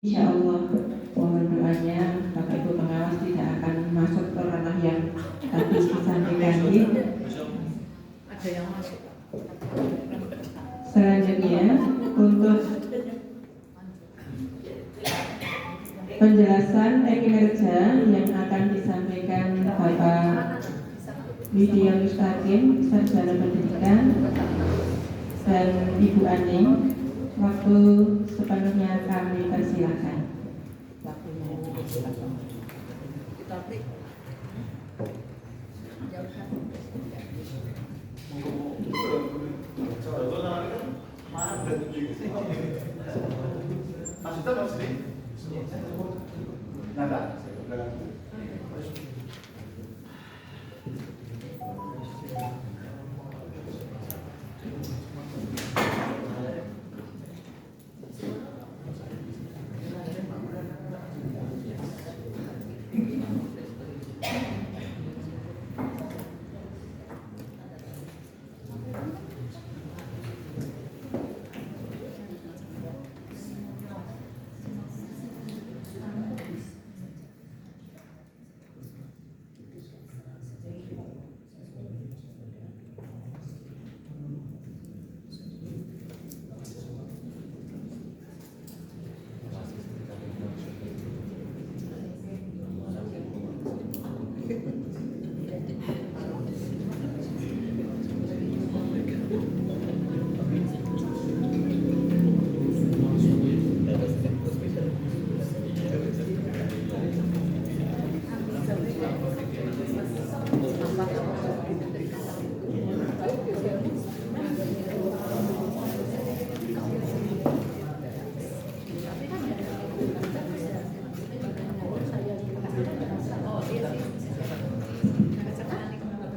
Insya Allah mohon doanya Bapak Ibu pengawas tidak akan masuk ke ranah yang tadi disampaikan. Ada yang masuk. Selanjutnya untuk penjelasan kinerja yang akan disampaikan Bapak Widya Mustaqim, Sarjana Pendidikan, dan Ibu Aning, waktu sepenuhnya kami persilahkan.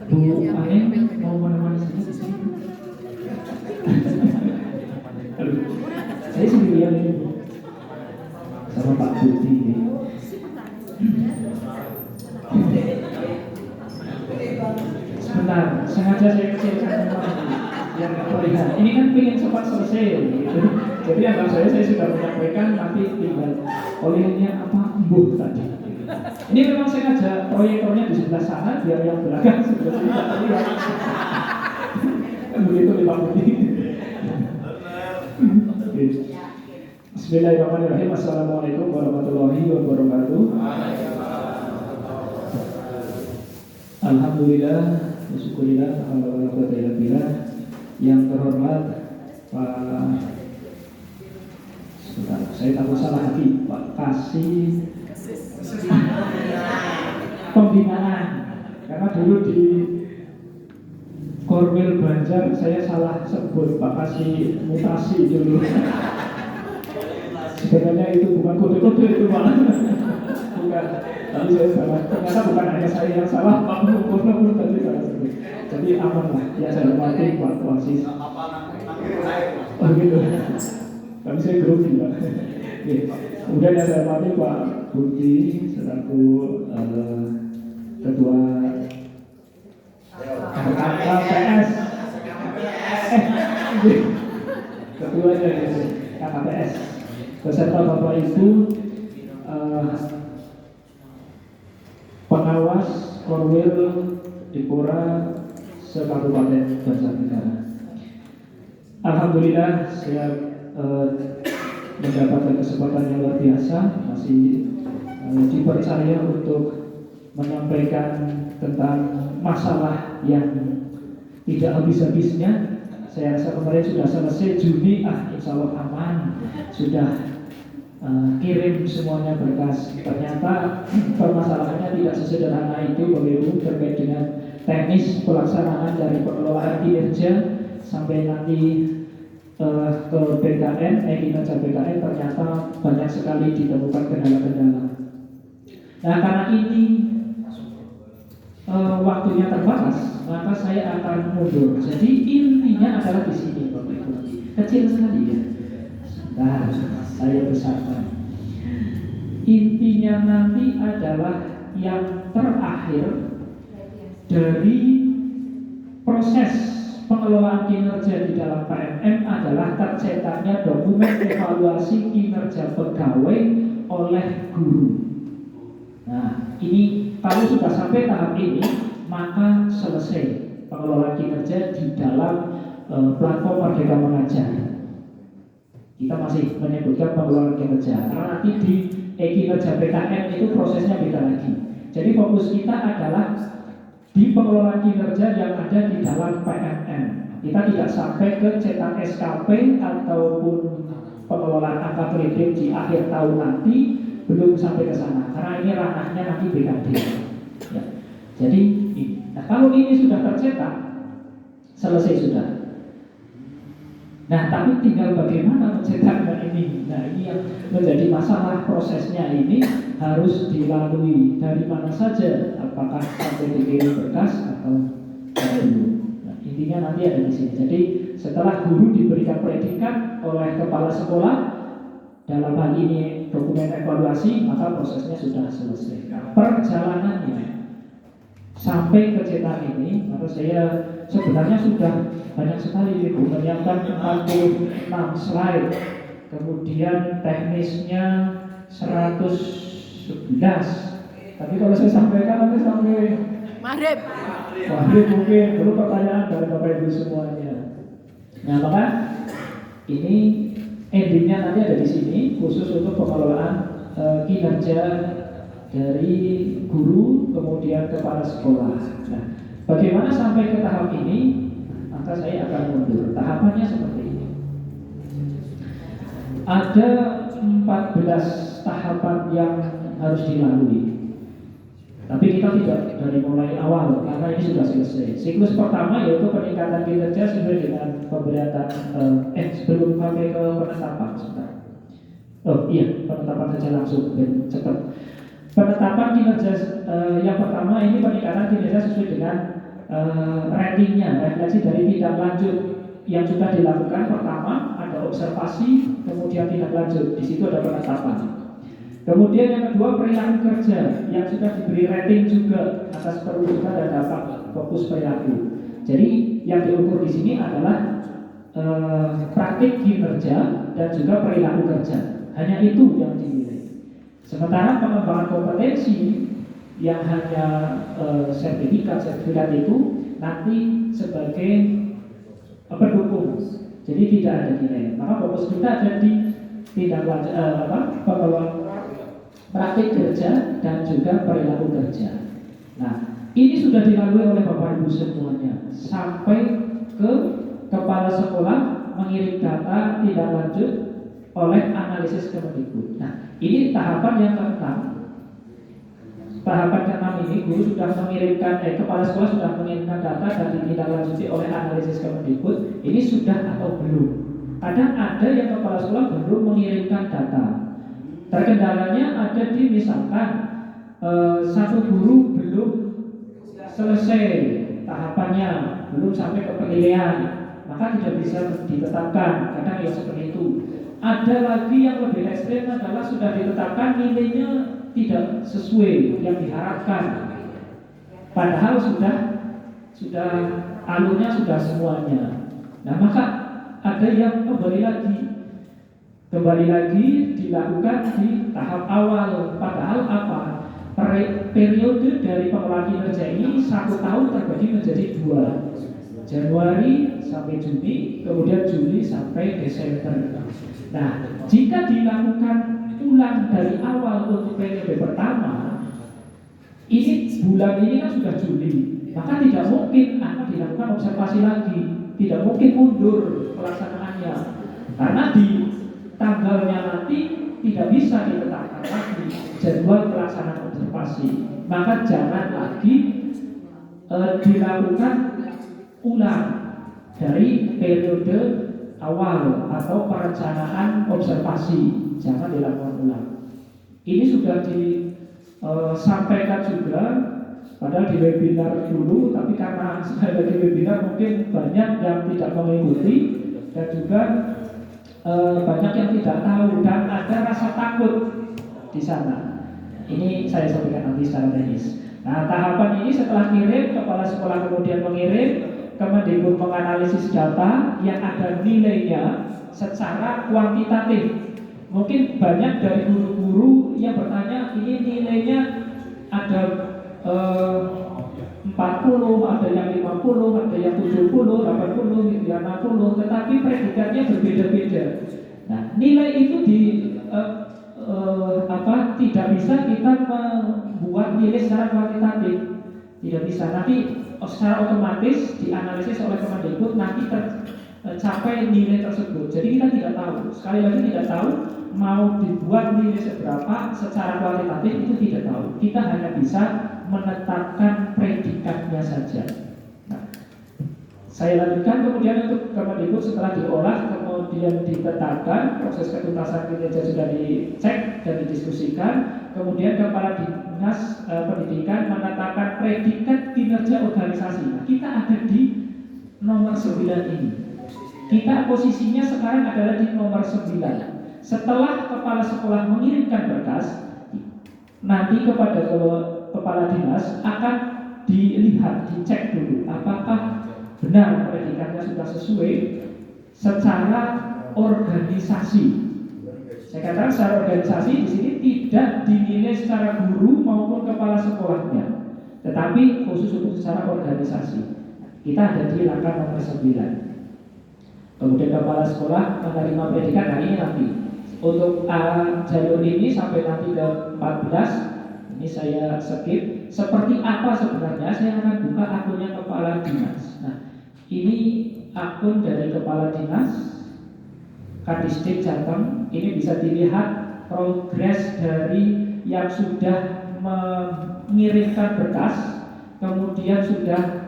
Bu Aning mau menemani saya? Saya sendirian ini sama Pak Budi. Sebentar, sengaja saya kecilkan yang nggak terlihat. Ini kan pengen cepat selesai gitu. Jadi anggap saya sudah menyampaikan, nanti tinggal olehnya apa embuh tadi. Ini memang sengaja proyektornya di sebelah sana biar yang belakang sudah tidak terlihat. Kan begitu nih Pak Budi. Bismillahirrahmanirrahim. Assalamualaikum warahmatullahi wabarakatuh. Alhamdulillah, syukurillah, alhamdulillah. Yang terhormat Pak, saya takut salah lagi, Pak Kasih Pembinaan, karena dulu di Korwil Banjar saya salah sebut Pak Kasih Mutasi dulu. Sebenarnya itu bukan kode-kode itu Pak. Bukan, tapi saya salah. Ternyata bukan hanya saya yang salah, Pak Mukul tadi salah sebut. Jadi aman lah, ya saya hormati Pak Wasis. Oh gitu. Tapi saya grogi Pak. Kemudian yang saya hormati Pak Budi selaku Ketua KKPS, Ketuanya KKPS, beserta Bapak Ibu pengawas Korwil Dipora se-Kabupaten Banjarnegara. Alhamdulillah saya mendapatkan kesempatan yang luar biasa, masih dipercaya untuk menyampaikan tentang masalah yang tidak habis-habisnya. Saya rasa kemarin sudah selesai Juni, insya Allah aman, sudah kirim semuanya berkas. Ternyata permasalahannya tidak sesederhana itu Bapak Ibu, terkait dengan teknis pelaksanaan dari pengelolaan kinerja sampai nanti ke BKN, kinerja BKN ternyata banyak sekali ditemukan kendala-kendala. Nah karena ini waktunya terbatas, maka saya akan mundur. Jadi intinya adalah di sini Bapak Ibu. Kecil sekali ya. Nah, saya besarkan. Intinya nanti adalah yang terakhir dari proses pengelolaan kinerja di dalam PMM adalah tercetaknya dokumen evaluasi kinerja pegawai oleh guru. Nah, ini kalau sudah sampai tahap ini, maka selesai pengelolaan kinerja di dalam platform Merdeka Mengajar. Kita masih menyebutkan pengelolaan kinerja, karena nanti di kinerja PKM itu prosesnya beda lagi. Jadi fokus kita adalah di pengelolaan kinerja yang ada di dalam PMM. Kita tidak sampai ke cetak SKP ataupun pengelolaan angka kredit di akhir tahun nanti, belum sampai ke sana, karena ini ranahnya nanti BKD. Ya. Jadi, nah, kalau ini sudah tercetak, selesai sudah. Nah, tapi tinggal bagaimana mencetaknya ini. Nah, ini yang menjadi masalah. Prosesnya ini harus dilalui dari mana saja, apakah sampai dikirim berkas atau belum. Nah, intinya nanti ada di sini. Jadi, setelah guru diberikan predikat oleh kepala sekolah, dalam hal ini dokumen evaluasi, maka prosesnya sudah selesai. Nah, perjalanannya sampai ke cetak ini, maka saya sebenarnya sudah banyak sekali Ibu menyiapkan 46 slide, kemudian teknisnya 111. Tapi kalau saya sampaikan nanti sampai Maghrib mungkin perlu pertanyaan dari Bapak Ibu semuanya. Nah, maka ini endingnya nanti ada di sini khusus untuk pengelolaan kinerja dari guru kemudian kepala sekolah. Nah, bagaimana sampai ke tahap ini? Maka saya akan mundur. Tahapannya seperti ini. Ada 14 tahapan yang harus dilalui. Tapi kita tidak dari mulai awal karena ini sudah selesai. Siklus pertama yaitu peningkatan kinerja sesuai dengan pemberatan sebelum sampai ke penetapan. Penetapan saja langsung cepat. Penetapan kinerja yang pertama ini peningkatan kinerja sesuai dengan ratingnya, refleksi dari tindak lanjut yang sudah dilakukan. Pertama ada observasi, kemudian tindak lanjut. Di situ ada penetapan. Kemudian yang kedua perilaku kerja yang sudah diberi rating juga atas perwujudan dan dampak fokus perilaku. Jadi yang diukur di sini adalah praktik kinerja dan juga perilaku kerja. Hanya itu yang dinilai. Sementara pengembangan kompetensi yang hanya sertifikat itu nanti sebagai pendukung. Jadi tidak ada nilai. Maka fokus kita ada di tindak lanjut pengelolaan praktik kerja dan juga perilaku kerja. Nah, ini sudah dilalui oleh Bapak Ibu semuanya sampai ke kepala sekolah mengirim data tindak lanjut oleh analisis Kemendikbud. Nah, ini tahapan yang ke-6. Tahapan ke-6 ini guru sudah mengirimkan, kepala sekolah sudah mengirimkan data dan ditindaklanjuti oleh analisis Kemendikbud. Ini sudah atau belum? Kadang ada yang kepala sekolah belum mengirimkan data. Terkendalanya ada di misalkan satu guru belum selesai tahapannya, belum sampai ke penilaian, maka tidak bisa ditetapkan. Kadang ya seperti itu. Ada lagi yang lebih ekstrem adalah sudah ditetapkan nilainya tidak sesuai yang diharapkan, padahal sudah alurnya sudah semuanya. Nah, maka ada yang kembali lagi dilakukan di tahap awal. Padahal apa? Periode dari pengelolaan kinerja ini 1 tahun terbagi menjadi 2, Januari sampai Juni, kemudian Juli sampai Desember. Nah, jika dilakukan ulang dari awal untuk periode pertama, ini bulan ini kan sudah Juli, maka tidak mungkin akan dilakukan observasi lagi, tidak mungkin mundur pelaksanaannya, karena di tanggalnya nanti tidak bisa ditetapkan lagi jadwal pelaksanaan observasi. Maka jangan lagi dilakukan ulang dari periode awal atau perencanaan observasi, jangan dilakukan ulang. Ini sudah disampaikan juga padahal di webinar dulu, tapi karena sekali lagi webinar mungkin banyak yang tidak mengikuti dan juga banyak yang tidak tahu dan ada rasa takut di sana. Ini saya sampaikan nanti secara teknis. Nah, tahapan ini setelah kirim, kepala sekolah kemudian mengirim, Kemendikbud menganalisis data yang ada nilainya secara kuantitatif. Mungkin banyak dari guru-guru yang bertanya, ini nilainya ada 40, ada yang 50, ada yang 70, 80, 60, tetapi predikatnya berbeda-beda. Nah, nilai itu tidak bisa kita membuat nilai secara kuantitatif, tidak bisa. Nanti secara otomatis dianalisis oleh Kemendikbud, nanti tercapai nilai tersebut. Jadi kita tidak tahu. Sekali lagi tidak tahu mau dibuat nilai seberapa secara kuantitatif, itu tidak tahu. Kita hanya bisa menetapkan predikatnya saja. Nah, saya lanjutkan. Kemudian untuk Kemendikbud setelah diolah, kemudian ditetapkan, proses ketuntasan kinerja sudah dicek dan didiskusikan. Kemudian Kepala Dinas Pendidikan menetapkan predikat kinerja organisasi. Nah, kita ada di nomor 9 ini. Kita posisinya sekarang adalah di nomor 9. Setelah kepala sekolah mengirimkan berkas, nanti kepada kepala dinas akan dilihat, dicek dulu apakah benar predikatnya sudah sesuai secara organisasi. Saya katakan secara organisasi di sini tidak dinilai secara guru maupun kepala sekolahnya, tetapi khusus untuk secara organisasi. Kita ada di langkah nomor 9. Kemudian kepala sekolah menerima predikat. Nah, ini nanti untuk jalur ini sampai nanti ke 14 ini saya skip. Seperti apa sebenarnya? Saya akan buka akunnya kepala dinas. Nah, ini akun dari kepala dinas Kadisdik Jateng. Ini bisa dilihat progres dari yang sudah mengirimkan berkas, kemudian sudah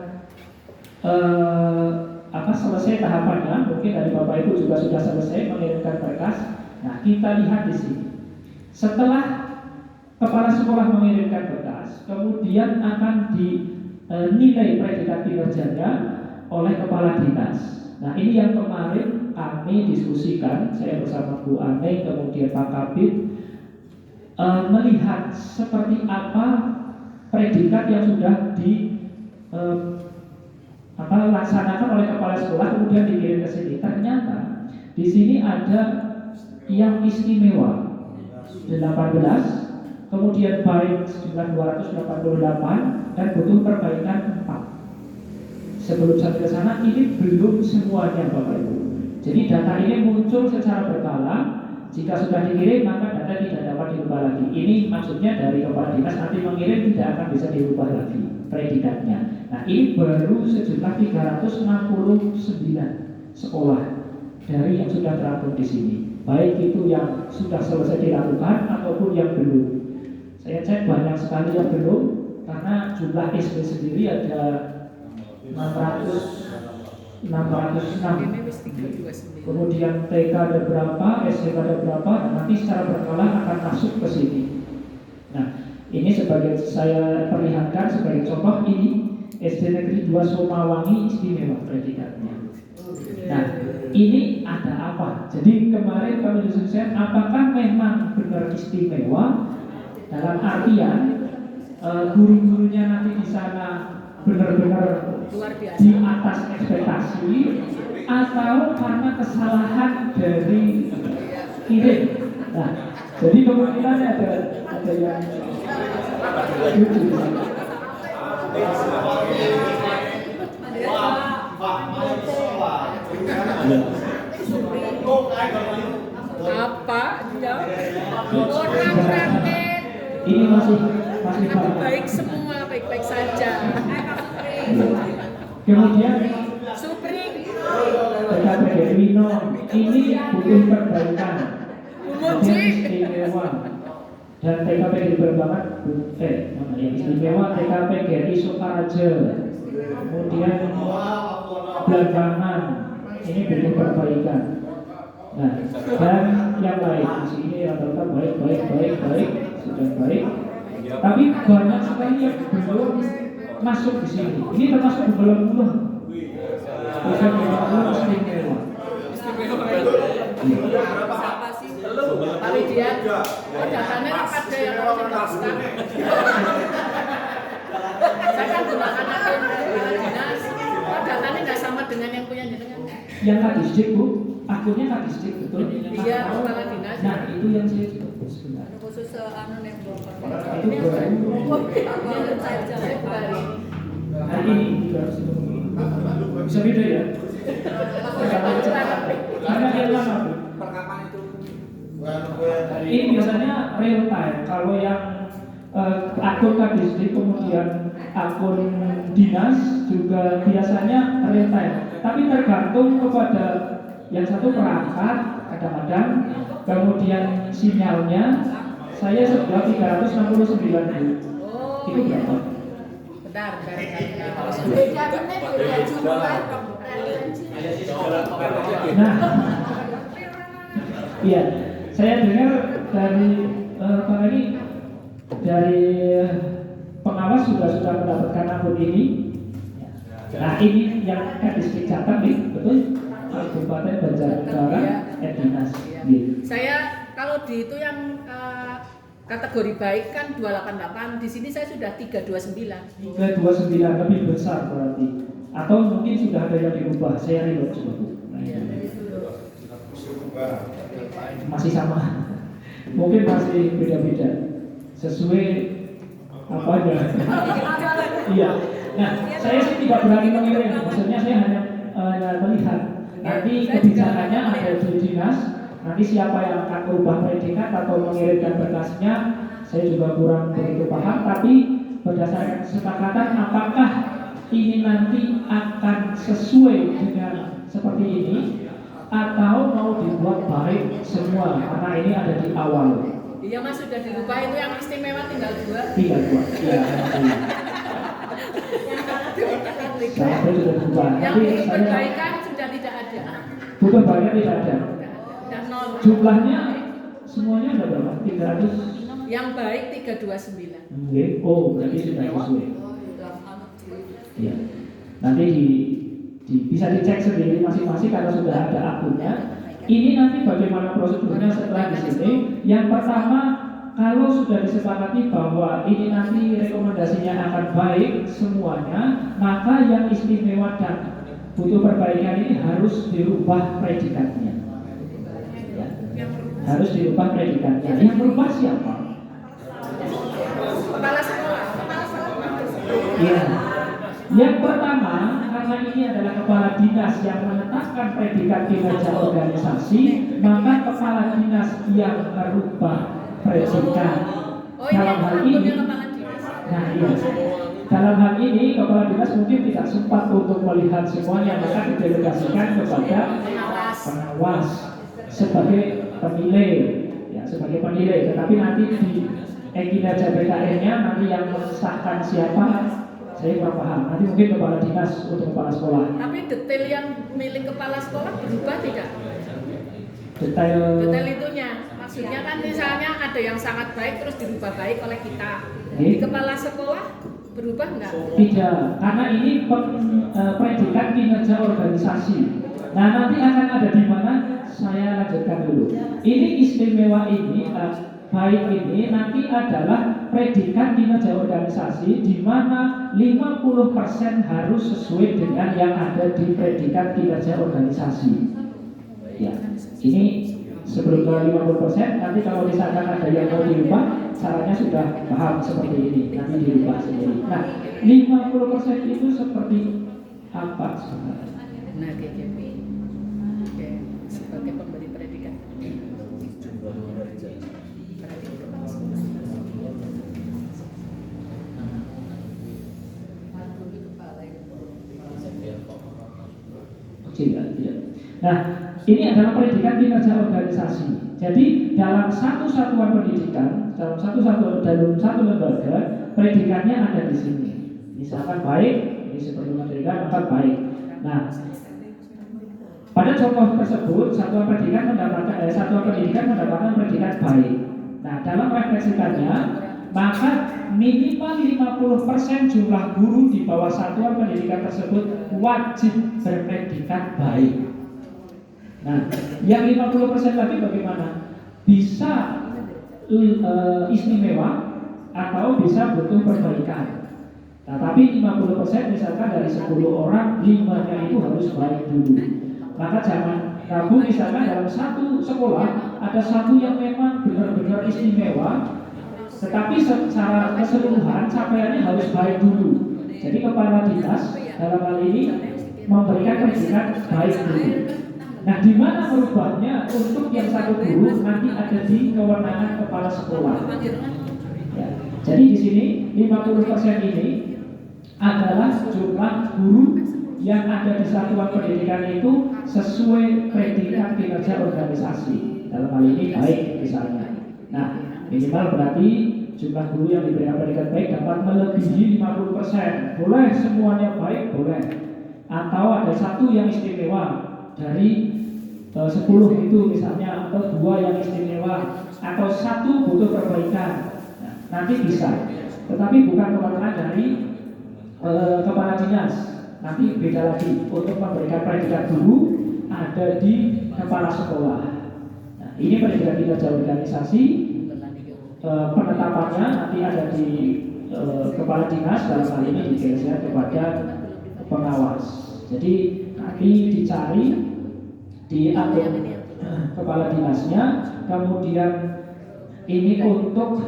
selesai tahapannya. Mungkin dari Bapak Ibu juga sudah selesai mengirimkan berkas. Nah, kita lihat di sini. Setelah kepala sekolah mengirimkan berkas, kemudian akan dinilai predikat kinerjanya oleh kepala dinas. Nah, ini yang kemarin kami diskusikan, saya bersama Bu Ane, kemudian Pak Kabid, melihat seperti apa predikat yang sudah laksanakan oleh kepala sekolah, kemudian dikirim ke sini. Ternyata di sini ada yang istimewa 18, kemudian baik sejumlah 288 dan butuh perbaikan 4. Sebelum sampai ke sana, ini belum semuanya Bapak Ibu. Jadi data ini muncul secara berkala. Jika sudah dikirim, maka data tidak dapat dirubah lagi. Ini maksudnya dari kepala dinas nanti mengirim tidak akan bisa dirubah lagi predikatnya. Nah, ini baru sejumlah 369 sekolah dari yang sudah terangkum di sini. Baik itu yang sudah selesai dilakukan ataupun yang belum. Saya cek banyak sekali yang belum, karena jumlah SD sendiri ada 606. Kemudian TK ada berapa, SDK ada berapa, nanti secara berkala akan masuk ke sini. Nah, ini sebagai saya perlihatkan sebagai contoh, ini SD Negeri 2 Somawangi istimewa predikatnya. Nah, ini ada apa? Jadi kemarin kami diskusikan apakah memang benar istimewa dalam artian guru-gurunya nanti di sana benar-benar di atas ekspektasi, atau karena kesalahan dari kirim. Nah, jadi kemungkinan ada yang apa dia orang rakyat ini masih baik semua, baik-baik saja. Kemudian Supring TKPG Wino ini butuh perbaikan, Umuji istimewa. Dan TKPG Berbangan yang istimewa TKPG Sukaraja, kemudian Blambangan ini butuh perbaikan. Nah, dan yang lain di sini rata-rata baik sudah baik. Tapi banyak sekali yang belum masuk di sini. Ini termasuk belum istimewa. siapa sih? Pak Widian. Oh, datanya pada yang harus saya kan gunakan akun dinas. datanya nggak sama dengan yang punya jenengan. Yang Kadisdik Bu, akunnya Kadisdik betul? Iya, kepala dinas. Nah itu yang saya sebentar. Khusus anu nih Itu Baru. hari ini bisa beda ya? Karena yang lama Bu. Ini biasanya real time. Kalau yang akun Kadisdik kemudian akun dinas juga biasanya real time. Tapi tergantung kepada yang satu perangkat kadang-kadang, kemudian sinyalnya saya sebelah 369 Bu. Oh, Itu berapa? bentar. beda bener beda jumlah Nah, iya, saya dengar dari Pak Edi, dari pengawas sudah mendapatkan akun ini. Nah ini yang Kadisdik Jateng nih, betul? Kabupaten Banjarnegara, Dinas. Saya kalau di itu yang kategori baik kan 288, di sini saya sudah 329. 329 lebih besar berarti. Atau mungkin sudah ada yang dirubah. Saya reload coba Bu. Masih sama. Mungkin masih beda-beda. Sesuai apanya. Iya. Nah, saya sih tidak berani mengirim. Maksudnya saya hanya melihat. Nanti kebijakannya ada di dinas. Nanti siapa yang akan merubah predikat atau mengirimkan berkasnya, saya juga kurang begitu paham. Tapi berdasarkan kesepakatan, apakah ini nanti akan sesuai dengan seperti ini, atau mau dibuat baik semua? Karena ini ada di awal. Iya Mas, sudah dirubah. Itu yang istimewa tinggal 2. Tinggal 2. Iya. Saya sudah berubah. Yang Nanti untuk saya perbaikan sudah tidak ada. butuh banyak tidak ada. Dan 0. Jumlahnya semuanya ada berapa? 300. Yang baik 329. Oke. Oh, berarti sudah sesuai. Iya. Nanti bisa dicek sendiri masing-masing karena sudah ada akunnya. Ini nanti bagaimana prosedurnya setelah di sini. Yang pertama, kalau sudah disepakati bahwa ini nanti rekomendasinya akan baik semuanya, maka yang istimewa dan butuh perbaikan ini harus dirubah predikatnya. Ya. Harus dirubah predikatnya. Yang berubah siapa? Kepala sekolah. Ya. Yang pertama, karena ini adalah kepala dinas yang menetapkan predikat kinerja organisasi, maka kepala dinas yang merubah predikat. Oh ini Dalam hal akunnya ini, kepala dinas. nah iya, dalam hal ini kepala dinas mungkin tidak sempat untuk melihat semuanya, maka didelegasikan kepada pengawas sebagai penilai, ya sebagai penilai. Tetapi nanti di kinerja BKN-nya nanti yang mensahkan siapa, saya kurang paham. Nanti mungkin kepala dinas untuk kepala sekolah. Tapi detail yang milik kepala sekolah berubah tidak? Detail itunya. Maksudnya kan misalnya ada yang sangat baik terus dirubah baik oleh kita. Oke. Di kepala sekolah berubah enggak? tidak, karena ini predikat kinerja organisasi. Nah nanti akan ada di mana, saya lanjutkan dulu. Ini istimewa ini, baik ini nanti adalah predikat kinerja organisasi di mana 50% harus sesuai dengan yang ada di predikat kinerja organisasi. Ya, ini sebelum ke 50%, nanti kalau misalkan ada yang mau dirubah, caranya sudah paham seperti ini, nanti dirubah sendiri. Nah, 50% itu seperti apa sebenarnya? Nah, GGP. Oke, sebagai pemberi predikat. Tidak. Nah, ini adalah predikat kinerja organisasi. Jadi dalam satu satuan pendidikan, dalam satu lembaga, predikatnya ada di sini. Misalkan baik, ini seperti predikat maka baik. Nah, pada contoh tersebut satuan pendidikan mendapatkan predikat baik. Nah, dalam refleksikannya, maka minimal 50% jumlah guru di bawah satuan pendidikan tersebut wajib berpredikat baik. Nah, yang 50% lagi bagaimana? Bisa istimewa atau bisa butuh perbaikan. Nah, tapi 50% misalkan dari 10 orang, 5-nya itu harus baik dulu. Maka jangan ragu, misalkan dalam satu sekolah ada satu yang memang benar-benar istimewa, tetapi secara keseluruhan capaiannya harus baik dulu. Jadi kepala dinas dalam hal ini memberikan predikat baik dulu. Nah, di mana merubahnya untuk yang satu guru nanti ada di kewenangan kepala sekolah. Ya. Jadi di sini 50% ini adalah jumlah guru yang ada di satuan pendidikan itu sesuai predikat kinerja organisasi. Dalam hal ini baik misalnya. Nah, minimal berarti jumlah guru yang diberikan predikat baik dapat melebihi 50%. Boleh semuanya baik, boleh. Atau ada satu yang istimewa dari 10 itu misalnya, atau 2 yang istimewa, atau 1 butuh perbaikan. Nah, nanti bisa. Tetapi bukan kewenangan dari kepala dinas. Nanti beda lagi, untuk memberikan predikat dulu ada di kepala sekolah. Nah, ini predikat kinerja organisasi, penetapannya nanti ada di kepala dinas, dalam hal ini digeser kepada pengawas. Jadi nanti dicari di akun kepala dinasnya, kemudian ini untuk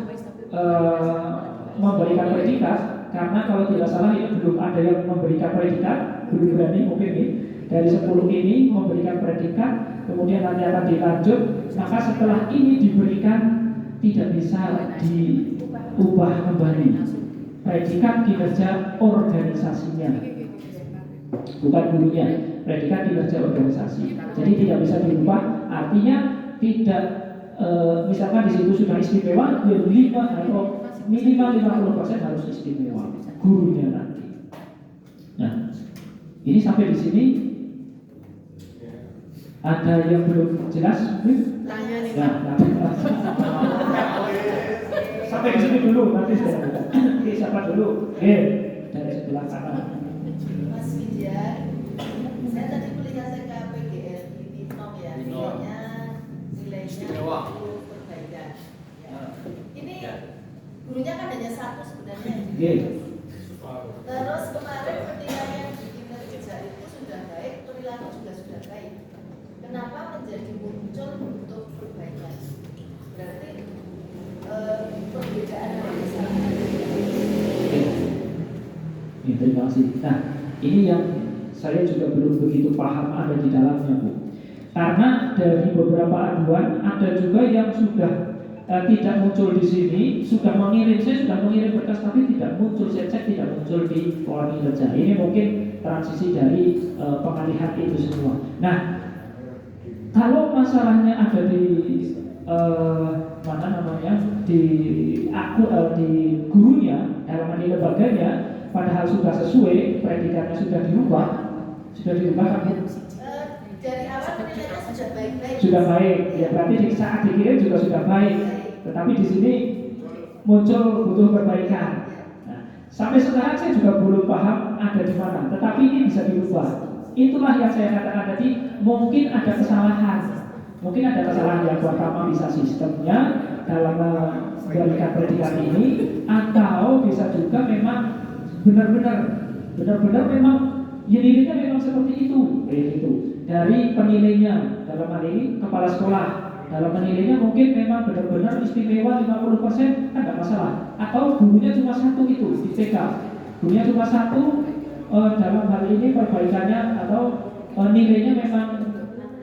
memberikan predikat. Karena kalau tidak salah ini belum ada yang memberikan predikat, belum berani mungkin nih. Dari 10 ini memberikan predikat, kemudian nanti akan dilanjut. Maka setelah ini diberikan, tidak bisa diubah kembali predikat kinerja organisasinya, bukan gurunya, predikat kinerja organisasi. Jadi tidak bisa diubah. Artinya tidak, misalkan di situ sudah istimewa, 5 atau minimal 50% harus istimewa gurunya nanti. Nah, ini sampai di sini ada yang belum jelas? Tanya nih, Nah, sampai di sini dulu, nanti saya buka. Oke, siapa dulu? Oke, dari sebelah kanan. Mas Widya, saya tadi melihat PGL di Binom ya, nilainya itu perbaikan. Ya. Ini gurunya kan hanya 1 sebenarnya. Terus kemarin ketika yang di kinerja itu sudah baik, perilaku juga sudah baik. Kenapa menjadi muncul untuk perbaikan? Berarti perbedaan dari sana. Terima kasih. Nah, ini yang saya juga belum begitu paham ada di dalamnya, Bu. Karena dari beberapa aduan ada juga yang sudah tidak muncul di sini, sudah mengirim, saya sudah mengirim berkas tapi tidak muncul, saya cek tidak muncul di pola kinerja. Ini mungkin transisi dari pengalihan itu semua. Nah, kalau masalahnya ada di mana namanya, di di gurunya, dalam di lembaganya, padahal sudah sesuai, predikatnya sudah dirubah kan? Dari awal penilaiannya sudah baik-baik. Sudah baik, ya berarti di saat dikirim juga sudah baik. Tetapi di sini muncul butuh perbaikan. Nah, sampai sekarang saya juga belum paham ada di mana. Tetapi ini bisa dirubah. Itulah yang saya katakan tadi, mungkin ada kesalahan. Mungkin ada kesalahan yang pertama bisa sistemnya dalam memberikan predikat ini, atau bisa juga memang benar-benar memang nilainya memang seperti itu, gitu. Dari penilainya, dalam hal ini kepala sekolah, dalam menilainya mungkin memang benar-benar istimewa 50%, kan tidak masalah. Atau gurunya cuma 1 itu di TK, gurunya cuma 1, dalam hal ini perbaikannya atau nilainya memang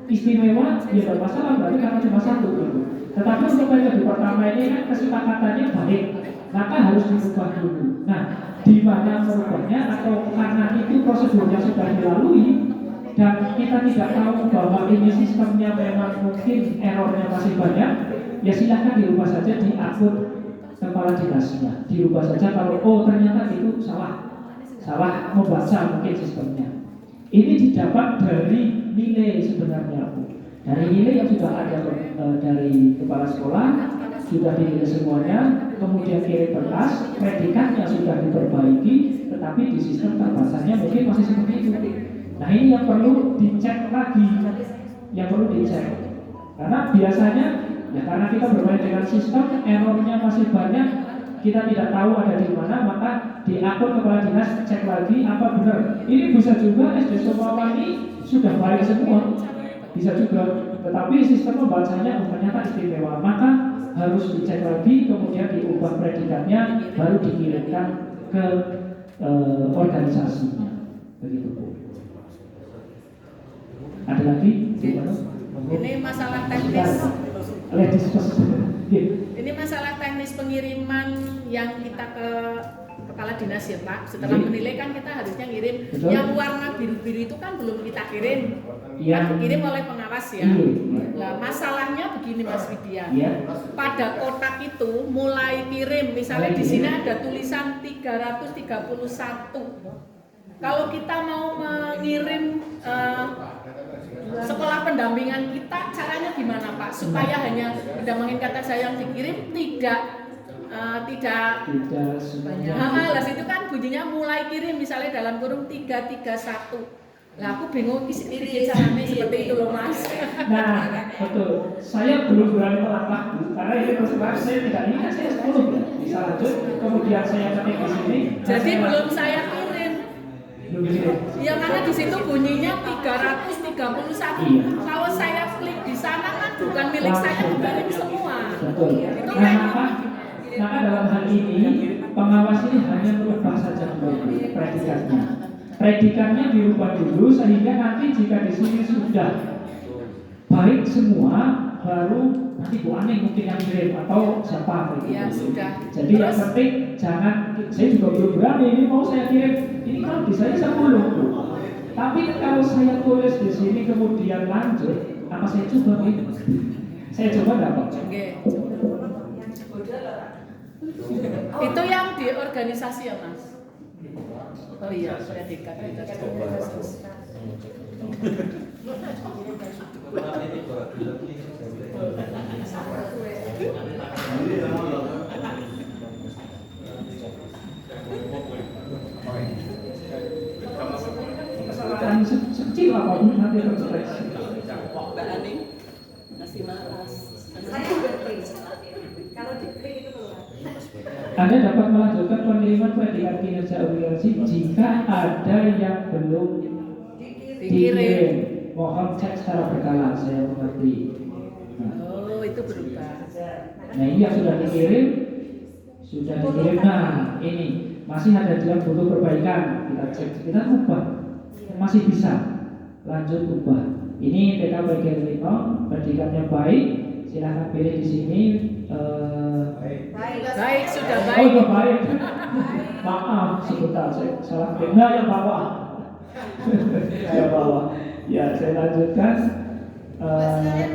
istimewa, ya tidak masalah, berarti karena cuma 1 gitu. Tetapi untuk periode pertama ini kan kesepakatannya baik, maka harus dirubah dulu. Nah, di mana merubahnya, atau karena itu prosedurnya sudah dilalui dan kita tidak tahu bahwa ini sistemnya memang mungkin errornya masih banyak, ya silahkan dirubah saja di akun kepala dinasnya. Dirubah saja kalau ternyata itu salah membaca mungkin sistemnya. Ini didapat dari nilai sebenarnya, Bu. Dari nilai yang sudah ada dari kepala sekolah, sudah dinilai semuanya, kemudian kirim berkas, predikatnya sudah diperbaiki, tetapi di sistem terbacanya mungkin masih seperti itu. Nah, ini yang perlu dicek lagi, karena biasanya ya karena kita bermain dengan sistem, errornya masih banyak, kita tidak tahu ada di mana, maka di akun kepala dinas cek lagi apa benar. Ini bisa juga SD Sukmawati sudah baik semua, bisa juga. Tetapi sistem membacanya ternyata istimewa, maka harus dicek lagi, kemudian diubah predikatnya, baru dikirimkan ke organisasinya. Begitu Bu. Ada lagi? Ini masalah teknis. Ini masalah teknis pengiriman yang kita ke kepala dinas ya Pak. Setelah menilai kan kita harusnya ngirim. Betul. Yang warna biru-biru itu kan belum kita kirim. Yang Kan dikirim oleh pengawas ya. Iya. Nah, masalahnya begini Mas Widian. Iya. Pada kotak itu mulai kirim, misalnya di sini ada tulisan 331. Kalau kita mau mengirim sekolah pendampingan kita, caranya gimana Pak? Supaya hanya pendampingan kata saya yang dikirim tidak semuanya. lah itu kan bunyinya mulai kirim misalnya dalam kurung 331. Lah aku bingung caranya seperti itu loh Mas. Nah, betul. Saya belum berani melangkah karena ini terus terang saya tidak ingat saya 10 ya. Bisa lanjut. Kemudian saya ketik di sini. Jadi belum saya kirim. Belum kirim. Ya karena di situ bunyinya 331. Iya. Kalau saya klik di sana kan bukan milik saya, kirim semua. Betul. Itu Nah, kan maka dalam hal ini pengawas ini hanya merubah saja kembali predikatnya. Predikatnya dirubah dulu sehingga nanti jika di sini sudah baik semua, baru nanti Bu Ani mungkin yang kirim atau siapa begitu. Ya sudah. Jadi yang penting jangan, saya juga belum berani ini mau saya kirim. Ini kalau bisa 10 Bu. Tapi kalau saya tulis di sini kemudian lanjut, apa saya coba ini? Saya coba dapat. Oke. Itu yang di organisasi ya Mas? Oh iya, predikat itu. Dan sekecil apapun nanti terkoreksi. Mbak Aning masih malas. Kalau diklik itu keluar. Anda dapat melanjutkan pengiriman predikat kinerja organisasi jika ada yang belum dikirim. Mohon cek secara berkala, saya mengerti. Oh, itu berubah. Nah ini yang sudah dikirim. Nah ini masih ada yang butuh perbaikan. Kita cek, kita ubah. Masih bisa lanjut ubah. Ini TKPG 5, predikatnya baik. Silahkan pilih di sini. Baik, sudah Oh, baik. udah baik. Maaf, sebentar saya salah pilih. Nah, yang bawah. Yang bawah. Ya, saya lanjutkan.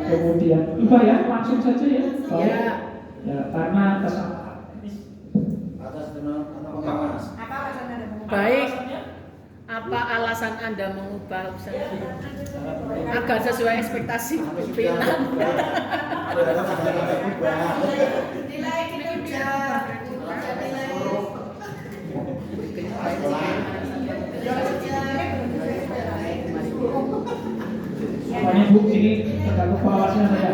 Kemudian ubah ya, langsung saja ya. Baik. Ya. Ya, karena kesalahan. Atas nama pengawas. Baik. Apa alasan Anda mengubah usaha agar sesuai ekspektasi pimpinan? Nilai kinerja, nilai Makanya Bu, ini tergantung pengawasan saja.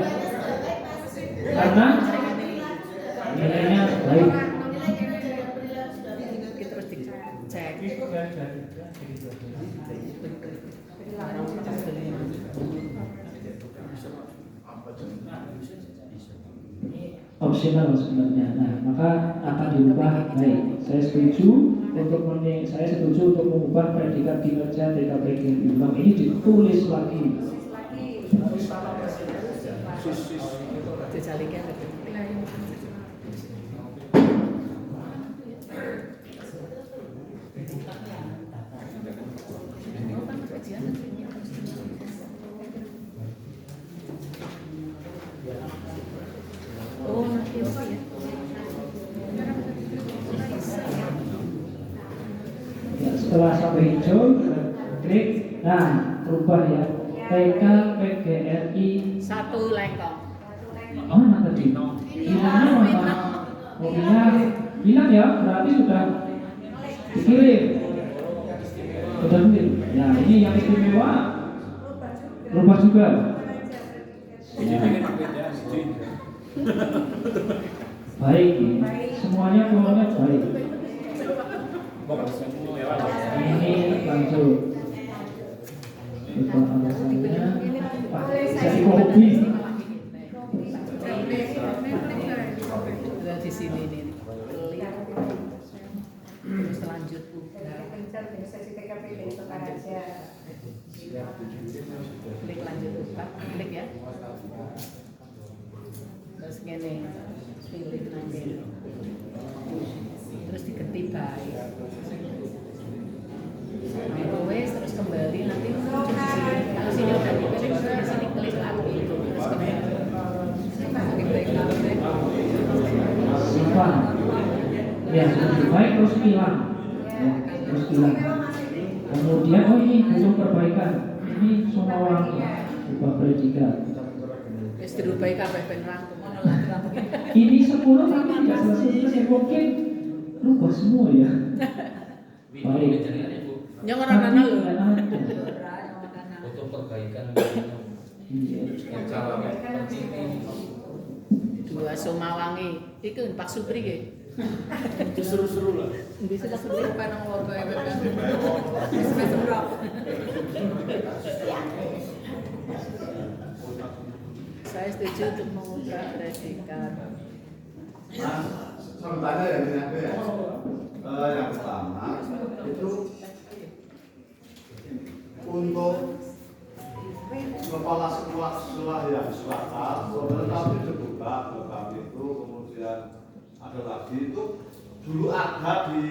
Karena nilainya baik. Kita terus dicek. Opsional sebenarnya. Nah, maka akan diubah. Baik, saya setuju untuk mengubah predikat kinerja TKPG Bimbang ini ditulis lagi. Dijalinkan. Oh, nanti apa ya? Ya, setelah sampai hijau, klik. Nah, berubah ya. TKPGRI. Satu lengkong. Oh, mana tadi? Hilangnya mana? Oh, hilang ya. Berarti sudah dikirim. Sudah dikirim. Ya, ini yang istimewa. Berubah juga. Ya. baik, semuanya peluangnya baik. Ini langsung coba alasannya jadi hobi. Di sini nih. Terus lanjut klik lanjut buka, klik ya. Terus gini, pilih lanjut. Terus diketik baik. Wes terus kembali nanti muncul di sini. Kalau sini udah dipilih, di sini klik lagi. Terus kembali baik lagi. Simpan. Ya, lebih baik terus hilang. Ya, terus hilang. Kemudian oh ini butuh perbaikan. Ini semua orang coba predikat. Wes dirubai kabeh ben rangkum. Ini 10 tapi tidak selesai. Mungkin lupa semua ya. Baik. Yang orang-orang lho. Untuk perbaikan Dua Somawangi. Iku Pak Supri ge. seru-seru lah. Bisa Pak Supri Apa nang warga ya? Saya setuju untuk mengubah predikat. Nah, sementara yang ini aku ya. Yang pertama itu untuk kepala sekolah yang swasta, tetapi dibuka itu kemudian ada lagi itu dulu ada di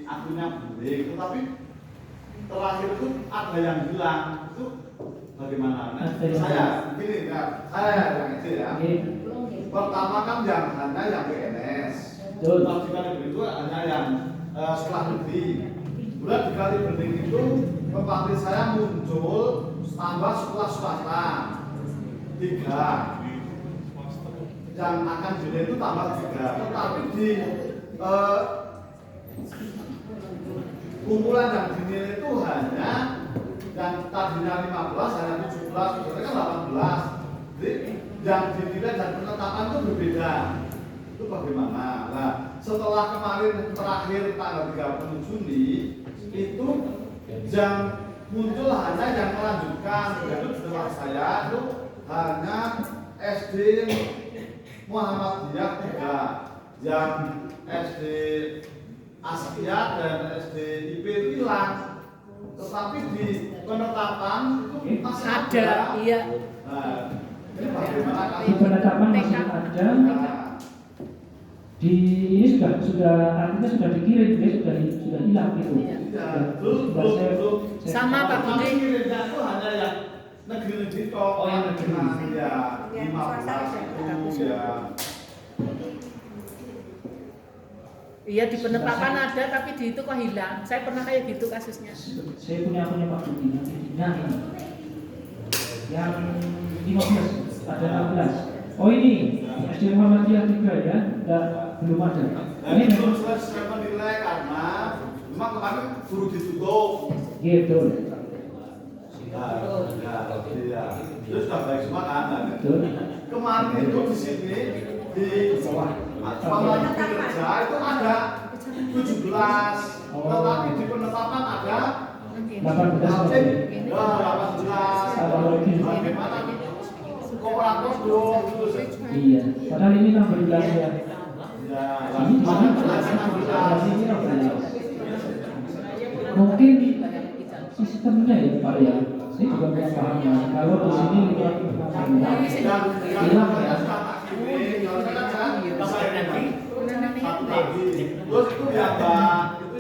akunnya Bule, tetapi terakhir itu ada yang hilang itu bagaimana? Nah, saya begini ya, saya yang itu ya. Pertama kan yang hanya yang PNS, kalau dikali itu hanya yang sekolah negeri. Kemudian dikali bening itu tempat saya muncul tambah sekolah swasta 3. Yang akan dinilai itu tambah 3. Tetapi di kumpulan yang dinilai itu hanya yang tadinya 15 hanya 17, sebenarnya kan 18. Jadi yang dinilai dan penetapan itu berbeda. Itu bagaimana? Nah, setelah kemarin terakhir tanggal 30 Juni itu yang muncul hanya yang melanjutkan, yaitu di tempat saya itu hanya SD Muhammadiyah 3, yang SD Askia dan SD IP hilang, tetapi di penetapan itu masih Ada, iya. Nah, ini bagaimana Di penetapan masih ada. Di ini sudah artinya sudah dikirim, dia sudah hilang gitu. Belum. Sama Pak Budi. Kirimnya itu hanya yang negeri-negeri kok. Oh, yang negeri. Ya, 15 itu ya. Iya di penetapan ada tapi di itu kok hilang. Saya pernah kayak gitu kasusnya. Saya punya Pak Budi. Nah, yang 15 ada 16. Oh ini SD Muhammadiyah 3 ya, belum ada. Ini belum selesai menilai karena memang kemarin suruh ditutup. Gitu. Iya. Itu sudah baik semua kan? Betul. Kemarin itu di sini di Malam Kerja itu ada 17, tetapi di penetapan ada 18. 18. Bagaimana kooperatif dong? Iya. Padahal ini 16 ya. Ya, Ini di mana? Ini 16. Mungkin sistemnya ya Pak ya. Saya juga nggak paham ya. Kalau di sini hilang ya. Terus itu yang itu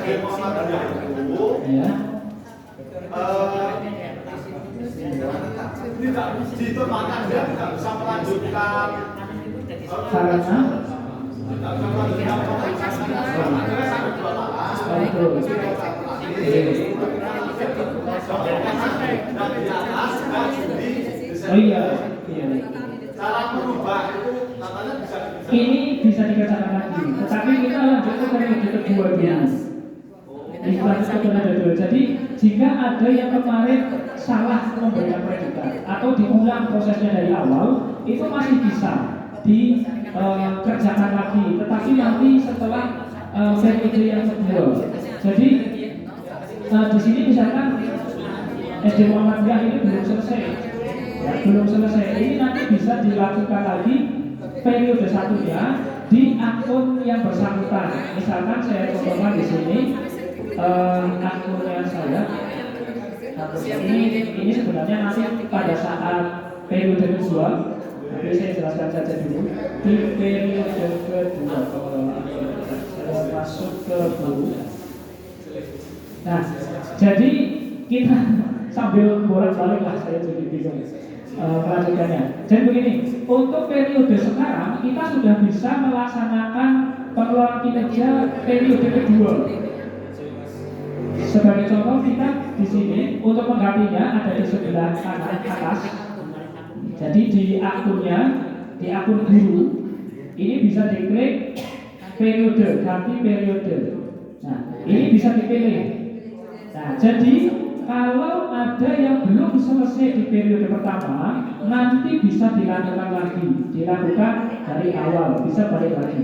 yang Muhammadiyah itu Ya. tidak ditermakan dia tidak bisa melanjutkan Karena tidak bisa melanjutkan oh iya, iya. cara merubah itu katanya bisa Ini bisa dikatakan lagi, tetapi kita lanjut ke periode kedua dulu. Jadi jika ada yang kemarin salah memberikan predikat atau diulang prosesnya dari awal, itu masih bisa kerjakan lagi, tetapi nanti setelah periode yang kedua. Jadi di sini misalkan SD Muhammadiyah ini belum selesai, ya, belum selesai. Ini nanti bisa dilakukan lagi periode satunya di akun yang bersangkutan. Misalkan saya contohkan di sini akunnya saya. Ini sebenarnya nanti pada saat periode kedua, tapi saya jelaskan saja dulu. Di periode kedua, saya masuk ke guru. Nah, jadi kita sambil bolak-balik lah, saya jadi bingung melanjutkannya. Jadi begini, untuk periode sekarang kita sudah bisa melaksanakan pengeluaran kinerja periode kedua. Sebagai contoh, kita di sini untuk menggantinya ada di sebelah kanan atas. Jadi di akunnya, di akun guru ini bisa diklik periode, ganti periode. Nah, ini bisa dipilih. Nah, jadi kalau ada yang belum selesai di periode pertama, nanti bisa dilakukan lagi, dilakukan dari awal, bisa balik lagi.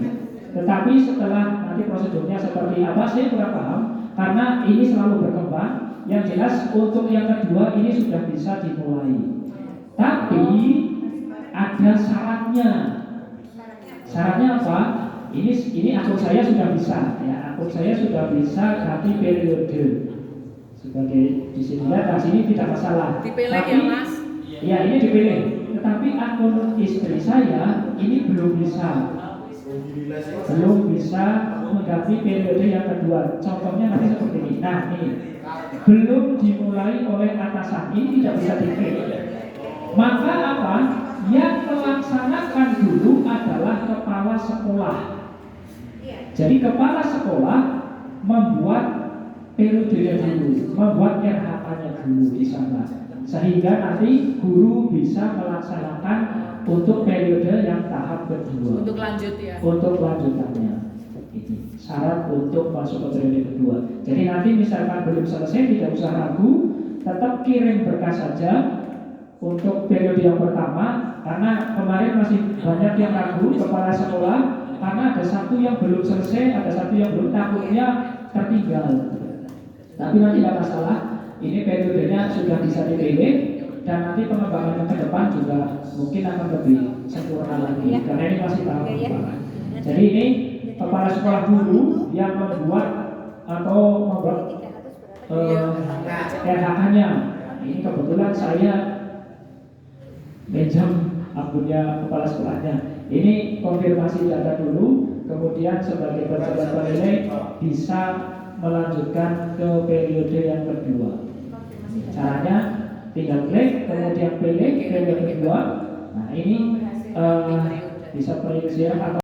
Tetapi setelah nanti prosedurnya seperti apa, saya kurang paham, karena ini selalu berkembang. Yang jelas untuk yang kedua ini sudah bisa dimulai. Tapi ada syaratnya. Syaratnya apa? Ini akun saya sudah bisa, ya, akun saya sudah bisa ganti periode. Sebagai di sini lihat, nah sini tidak masalah. Dipilih tapi, ya Mas? Ya ini dipilih. Tetapi akun istri saya ini belum bisa mengganti periode yang kedua. Contohnya nanti seperti ini. Nah ini belum dimulai oleh atasan, ini tidak bisa diklik. Maka apa? Yang melaksanakan dulu adalah kepala sekolah. Jadi kepala sekolah membuat periodenya dulu, membuat RHK-nya dulu di sana, sehingga nanti guru bisa melaksanakan untuk periode yang tahap kedua. Untuk lanjut ya. Untuk lanjutannya. Ini syarat untuk masuk ke periode kedua. Jadi nanti misalkan belum selesai, tidak usah ragu, tetap kirim berkas saja untuk periode yang pertama, karena kemarin masih banyak yang ragu kepala sekolah karena ada satu yang belum selesai, ada satu yang belum, takutnya tertinggal. Tapi nanti tidak masalah, ini periodenya sudah bisa dipilih dan nanti pengembangan ke depan juga mungkin akan lebih sempurna lagi karena ini masih tahap pengembangan. Jadi ini kepala sekolah dulu yang membuat atau membuat RHK-nya. Ini kebetulan saya pinjam akunnya kepala sekolahnya. Ini konfirmasi data dulu, kemudian sebagai pejabat penilai bisa melanjutkan ke periode yang kedua. Caranya tinggal klik, kemudian pilih periode kedua. Nah ini bisa periode atau